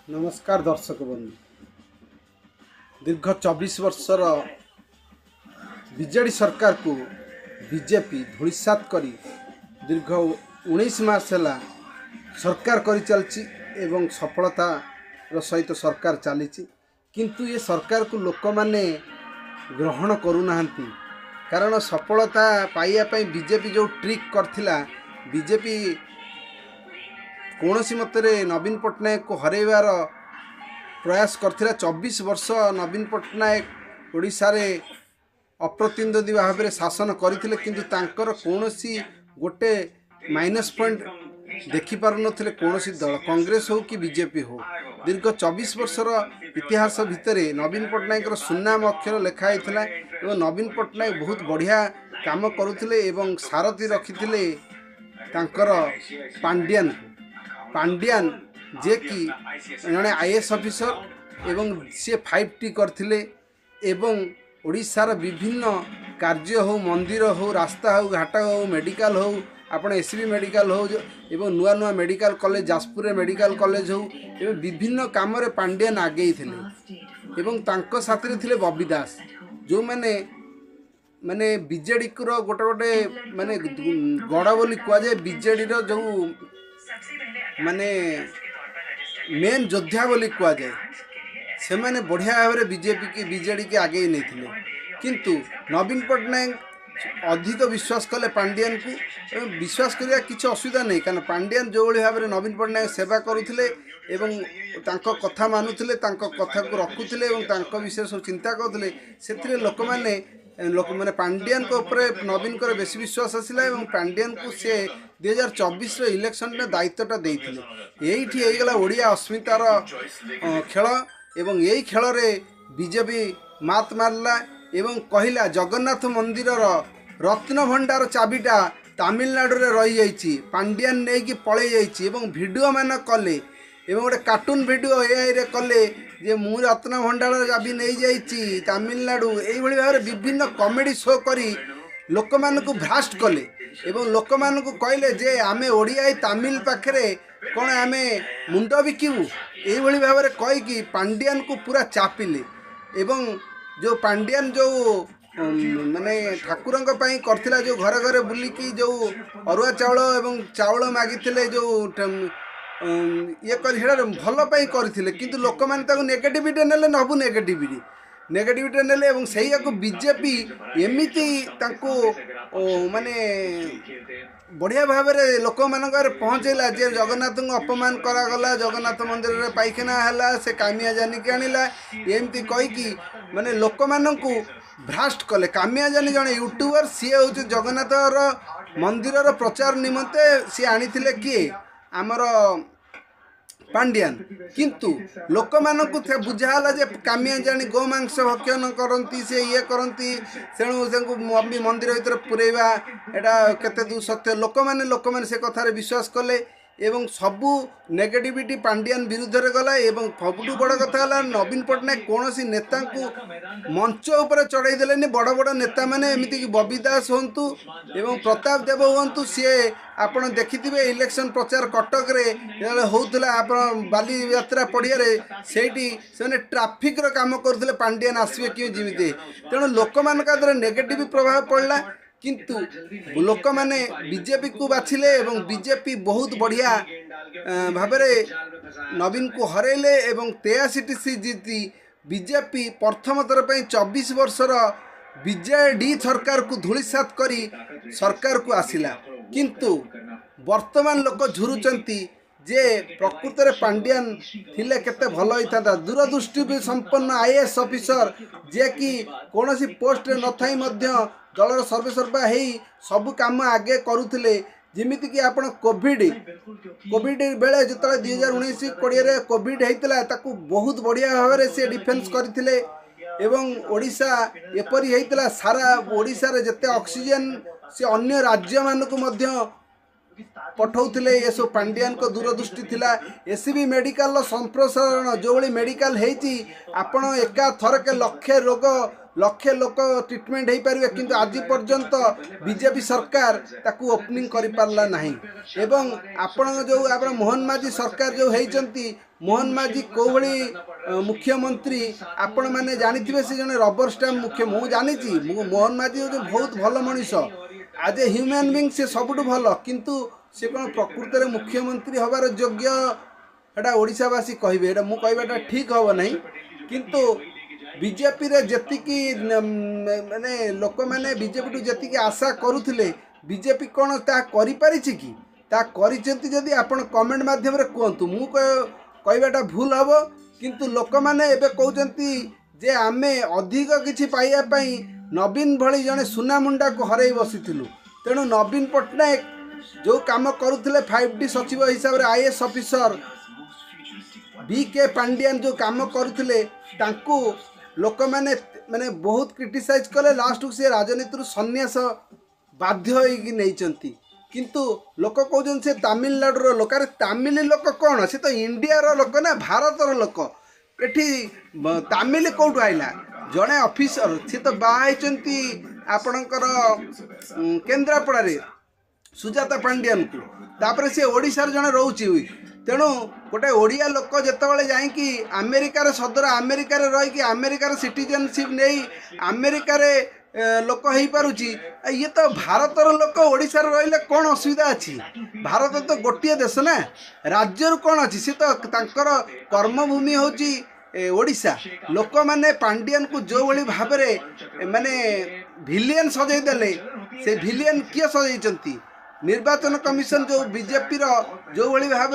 नमस्कार दर्शक बंधु दीर्घ 24 वर्षर बीजेडी सरकार को बीजेपी धूलिसात करी दीर्घ 19 मास है सरकार कर चलची एवं सफलता सहित सरकार चली किंतु ये सरकार को लोक माने ग्रहण करूना कारण सफलता पाइबापी बीजेपी जो ट्रिक करथिला बीजेपी कौन सी मतरे नवीन पट्टनायक को हरैबार प्रयास करथिला 24 वर्ष नवीन पट्टनायक ओडिशा रे अप्रतिद्वंदी भाव में शासन करथिले किंतु तांकर कौन सी गोटे माइनस पॉइंट देखि पारु नथिले कौन सी दल कांग्रेस हो कि बीजेपी हो दीर्घ 24 वर्षर इतिहास भितर नवीन पट्टनायक सुनाम अक्षर लिखाई एवं नवीन पट्टनायक बहुत बढ़िया काम करुथिले एवं सारथी रखिथिले तांकर पांड्यान जे कि जड़े आईएएस ऑफिसर एवं सी 5T करथिले एवं ओडिशार विभिन्न कार्य हो मंदिर हो रास्ता हो घाट हो मेडिकल हो आपण एसबी मेडिकल हो एवं नुआ नुआ medical college Jajpur medical college हो एवं विभिन्न काम रे पांड्यान आगे थिले एवं तांको साथी थिले बबी दास जो माने बीजेडी को गोटे गोटे माने गड़ बोली कह जाए बीजेडी जो माने मेन योद्धा बोली कह जाए से माने बढ़िया भाव में बीजेपी की बीजेडी के आगे नहीं थिले किंतु नवीन पट्टनायक अधिक विश्वास कले पांड्यान को विश्वास करिया किसी असुविधा नहीं कारण पांड्यान जो भाव में नवीन पट्टनायक सेवा करुथिले एवं तांको कथा मानुथिले तांको कथा को रखुथिले एवं तांको विषय सब चिंता करुथिले सेथिरे लोक माने पांड्यान को ऊपर नवीन को बेसी विश्वास आसिला एवं पांड्यान को से 2024 इलेक्शन में दायित्वटा देइथिले एइठी होइगला ओडिया अस्मितार खेल एवं यही खेल रे बीजेपी मात मारला एवं कहला जगन्नाथ मंदिर रत्न भंडार चाबिटा तमिलनाडु रे रही जाइछि पांड्यान नहीं कि पळै जाइछि एवं वीडियो मान कले एवं गोटे कार्टून वीडियो एआई रे कले जे मु रत्न भंडार चाबी नहीं जाइछि तमिलनाडु एई भली भाव विभिन्न कॉमेडी शो करी लोक मानकु भ्रास्ट कले एवं लोक मानकु कहले जे आमे ओडिया तमिल पाखरे कौन आमे मुंड बिकिबू एई भली भाव रे कहि कि पांड्यान को पूरा चापिले एवं जो पांड्यान जो माने ठाकुर करथिला जो घर घर बुलिकी जो अरुआ चाउल एवं चाउल मागिथिले जो ये कर भल करथिले किंतु लोक माने ताको नेगेटिविटी नेले नबु नेगेटिविटी नेले एवं सही को बीजेपी एमिति ताको माने बढ़िया भाव में लोक मान पहुँचेला जे जगन्नाथ को अपमान करागला जगन्नाथ मंदिर रे पाइखाना है से कामिया जानी के आनिला एमती कहीकि माने लोक मानू भ्रास्ट कले कामिया जानी जड़े यूट्यूबर सी हूँ जगन्नाथ मंदिर प्रचार निमंते सी आनी किए आमर पांड्यान किंतु लोक मानू बुझाला जे कामिया जानी गोमांस भक्षण करती से ये करती तेणु मंदिर भर पुरेवा एटा केते दू सत्य लोक माने से कथार विश्वास कले एवं सबू नेगेटिविटी पांड्यान विरुद्ध रे गला एवं सबुठू बड़ कथा है नवीन पट्टनायक कौन सी नेता को मंच उपर चढ़ाई देले बड़ बड़ नेता माने एमती कि बबी दास हूँ एवं प्रताप देव हूँ सी आपड़ देखिथे इलेक्शन प्रचार कटक रे होता आपण बाली यात्रा पड़िया से ट्राफिक काम करते पांड्यान आसवे कि जमी तेणु लोक मान नेगेटिव प्रभाव पड़ला किंतु लोक माने बीजेपी को बाछिले एवं बीजेपी बहुत बढ़िया भाबरे नवीन को हरैले एवं 83 सीट जीती बीजेपी प्रथम थर पर 24 वर्षर बीजेडी सरकार को धूलिसात करी सरकार को आसिला किंतु वर्तमान लोक झुरुचंती जे प्रकृत में पांड्यान थिले केते भल होता दूरदृष्टि भी संपन्न आईएएस ऑफिसर जे कि कौन सी पोस्ट न थाई मध्य दलर सर्वेसर्वा है सबु काम आगे करुले जमीती कि आपण कोविड बेले जो 2019-20 कोविड होता ताकू बहुत बढ़िया भाव में से डिफेन्स करथिले एवं ओडिशा एपरी होता सारा ओडिशा रे जते ऑक्सीजन से अन्य राज्य मानकु मध्य पठाउथिले ये सब पांड्यान को दूरदृष्टि थिला एसबी मेडिकल संप्रसारण जो मेडिकल हेची आपण एका थरके लक्षे रोग लक्षे लोक ट्रिटमेंट हो पारे कि आज पर्यंत बीजेपी सरकार ताकू ओपनिंग कर पारला नहीं एवं आपण जो आप मोहन माझी सरकार जो होती मोहन माझी को भली मुख्यमंत्री आपण मैंने जानी से जने रबर स्टाम्प मुख्य मु जानी मोहन माझी जो बहुत भल मनीष आज ए ह्यूमन बीइंग से सबुठ भल किंतु से कौन प्रकृत में मुख्यमंत्री हबार योग्य एटा ओडिशावासी कहे एटा मु कहबाटा ठीक हम नहीं किंतु बीजेपी रे जतिकी माने लोक मैंने बीजेपी जी आशा करुले बीजेपी कौन ता करि पारिछि कि ता करिसेंती जदि आपण कमेंट माध्यम रे कहतु मु कहबाटा भूल हम किंतु लोक मैंने एबे कहउचंती जे आमे अधिक किछि पाइया पई नवीन भली जने सुना मुंडा को हरई बसिथिलु तेणु नवीन पट्टनायक जो काम करुले 5D सचिव हिसाब से आईएएस ऑफिसर बीके पांडियान जो काम करुले तांकू लोक मैंने माने बहुत क्रिटिसाइज कले लास्ट को से राजनीति सन्यास बाध्य होगी नहीं किंतु लोक कहते से तमिलनाडु लोक अरे तमिल लोक कौन से तो इंडिया रो लोक ना भारत रो लोक एठी तमिल कौटू आइला जड़े ऑफिसर सी तो बाहर आपणकर केन्द्रापड़ा सुजाता पांडियान को तापर से ओडिशार जड़े रोची हुई तेणु गोटे ओडिया लोक जितेबाला जाकि अमेरिकार सदर अमेरिकार रही अमेरिकार सिटीजनशिप नहीं अमेरिकार लोक हो पारुची ये तो भारतर लोक ओडिशार रहिले कौन असुविधा अच्छी भारत तो गोटे देश ना राज्य कौन अच्छी सी तो तांकर कर्मभूमि होची ओडिशा लोक मैंने पांडियन को जो भली भाव माने भिलियन सजई देले से भिलियन किए सजई निर्वाचन कमिशन जो बीजेपी रो जो भली भाव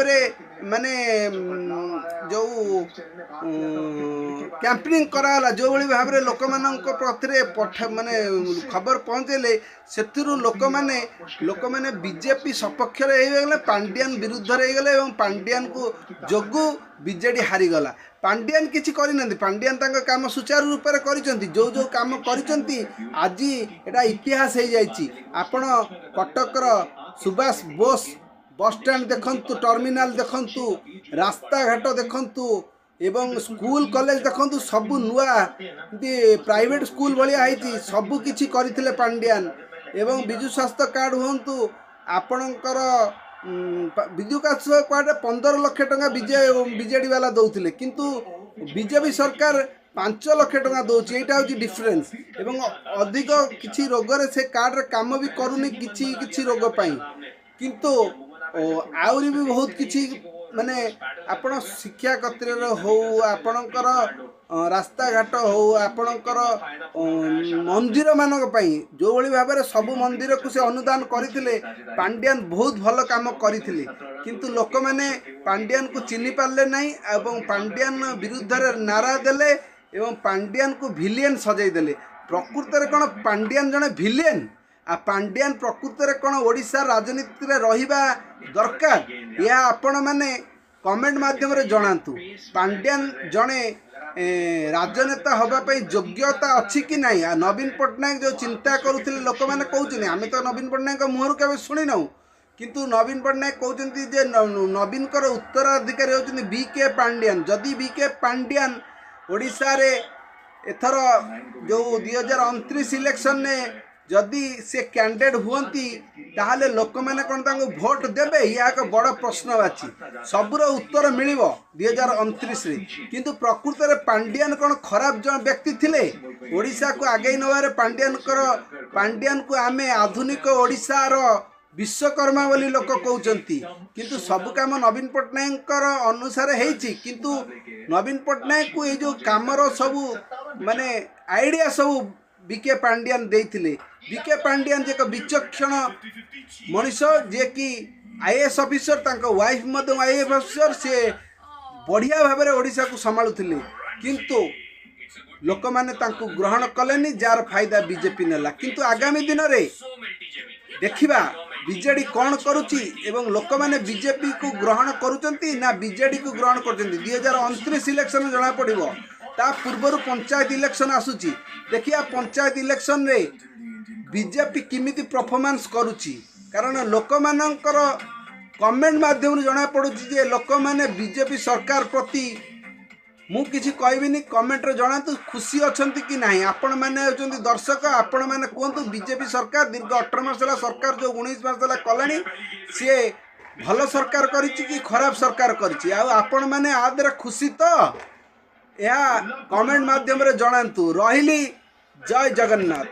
माने जो कैंपेनिंग कराला जो भली भाव लोक मानक प्रति माने खबर पहुँचेले से लोक माने बीजेपी सपक्ष हो पांडियन विरुद्ध गले पांडियन को जोगु बीजेडी हारीगला पांडियन किसी करना पांडियन काम सुचारू रूप से कर जो जो काम कर आज एटा इतिहास हो जाइए आपण कटकर सुभाष बोस बस स्टैंड देखंतु टर्मिनाल देखंतु रास्ता घाट देखंतु एवं स्कूल कॉलेज देखंतु सबु नुआ प्राइवेट स्कूल भाया है सबु किछि करथिले पांडियन एवं विजु स्वास्थ्य कार्ड हुंतु आपणकर विद्युत कार्ड 15 लाख टंका बीजेडी वाला दौले किंतु बीजेपी सरकार 5 लाख टंका दौर यहाँ हूँ डिफरेन्स एवं अधिक किसी रोग से कार्ड काम भी करूनी किसी रोग पाई किंतु आउरी भी बहुत किसी माने आपण शिक्षा क्षेत्र हो आपणकर रास्ता घाट हो आपणकर मंदिर मानक पई जो भली भाव में सबु मंदिर को से अनुदान करथिले पांडियन बहुत भल काम करथिले किंतु लोक मैंने पांडियन को चिन्ह पारले नहीं एवं पांडियन विरुद्ध नारा देले एवं पांडियन को भिलियन सजाई देले प्रकृत में कौन पांडियन जड़े भिलियन आ पांडियन प्रकृत में कौन ओडिशा राजनीति में रहिबा दरकार या आपण मैंने कमेंट माध्यम रे जणातु पांडियन जड़े राजनेता होगापी योग्यता अच्छी कि नहीं आ नवीन पट्टनायक जो चिंता करुले लोक मैंने कहते आम तो नवीन पट्टनायक मुहर के शुणी नौ किंतु नवीन पट्टनायक कहते जे नवीन उत्तराधिकारी होती बीके पांडियन जदि बीके पांडियन ओडिशा रे एथर जो 2029 इलेक्शन ने जदि से कैंडिडेट हुंती ताहले लोक मैंने कौन तांको भोट देबे या एक बड़ प्रश्नवाची सबुर उत्तर मिलिबो 2029 रे किंतु प्रकृत में पांडियन कौन खराब जन व्यक्ति थिले ओडिशा को आगे नवारे पांडियन को आमे आधुनिक ओडिशा रो विश्वकर्मा बोली लोक कहते किंतु सब काम नवीन पट्टनायक अनुसार होती किंतु नवीन पट्टनायक को ये जो कामर सबू माने आइडिया सबू बीके पांडियन देइथिले बीके पांडियन जे विचक्षण मनीष जे कि आईएएस ऑफिसर तांको वाइफ मध्य आईएएस ऑफिसर से बढ़िया भाव में ओडिशा को संभालुथिले किंतु लोक माने तांको ग्रहण कलेनी जार फायदा बीजेपी नेला किंतु आगामी दिन रे देखिबा बीजेडी कौन करुच्ची एवं लोक मैंने बीजेपी को ग्रहण करुचंती ना बीजेडी को ग्रहण करचंती 2029 इलेक्शन जना पड़िबो ता पूर्वर पंचायत इलेक्शन आसुची देखिया पंचायत इलेक्शन रे बीजेपी किमिति परफॉर्मेंस करुची कारण लोक मानकर कमेंट माध्यम जना पड़ुची जे लोक मैंने बीजेपी सरकार प्रति ମୁଁ କିଛି କହିବିନି କମେଣ୍ଟରେ ଜଣାନ୍ତୁ खुशी अछंती कि नहीं आपण मैंने होचंती दर्शक आपण मैंने कहतु बीजेपी सरकार दीर्घ 18 मास है सरकार जो 19 मास है कलानी सी भल सरकार करिछि कि खराब सरकार करिछि आपण मैंने आदर खुशी तो या कमेंट माध्यम रे जणांतु रहिली जय जगन्नाथ।